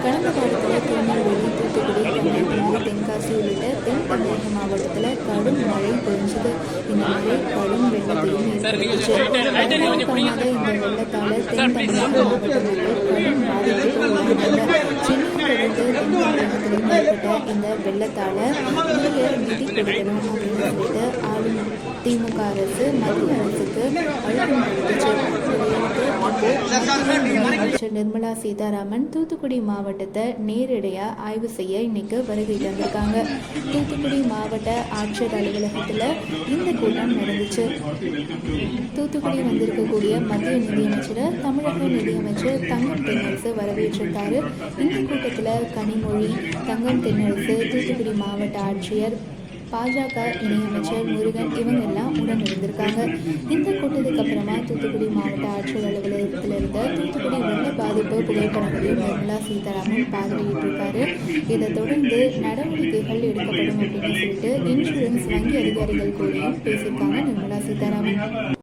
கடந்த காலத்தில் திருநெல்வேலி, தூத்துக்குடி, கன்னியாகுமரி, தென்காசி உள்ளிட்ட தென் தமிழக மாவட்டத்தில் கடும் மழை பொழிஞ்சது. இந்த மழை கடும் வெள்ளத்தையும் ஏற்படுத்திச்சு. வரலாறு காணாத இந்த வெள்ளத்தால் தென் தமிழக மாவட்ட மக்கள் கடும் பாதிப்புக்கு உள்ளானாங்க. சென்னையை தொடர்ந்து தென் தமிழகத்திலும் ஏற்பட்ட இந்த வெள்ளத்தால் உரிய நிதி கொடுக்கணும் அப்படின்னு சொல்லிட்டு ஆளும் திமுக அரசு மத்திய அரசுக்கு அழுத்தம் கொடுத்துச்சு. அமைச்சர் நிர்மலா சீதாராமன் தூத்துக்குடி மாவட்டத்தை நேரடியாக ஆய்வு செய்ய இன்னைக்கு வருகை தந்திருக்காங்க. தூத்துக்குடி மாவட்ட ஆட்சியர் அலுவலகத்தில் இந்த கூட்டம் நடந்துச்சு. தூத்துக்குடி வந்திருக்கக்கூடிய மத்திய நிதியமைச்சரை தமிழக நிதியமைச்சர் தங்கம் தென்னரசு வரவேற்றிருக்காரு. இந்த கூட்டத்தில் கனிமொழி, தங்கம் தென்னரசு, தூத்துக்குடி மாவட்ட ஆட்சியர், பாஜக இணையமைச்சர் முருகன் இவங்க எல்லாம் உடன் இருந்திருக்காங்க. இந்த கூட்டத்துக்கு அப்புறமா தூத்துக்குடி மாவட்ட ஆட்சியர் அலுவலகத்தில் இருந்த தூத்துக்குடி வெள்ள பாதிப்பு புகைப்படங்களையும் நிர்மலா சீதாராமன் பார்வையிட்டிருக்காரு. இதை தொடர்ந்து நடவடிக்கைகள் எடுக்கப்படும் அப்படின்னு சொல்லிட்டு இன்சூரன்ஸ் வங்கி அதிகாரிகள் கூடயும் பேசியிருக்காங்க நிர்மலா சீதாராமன்.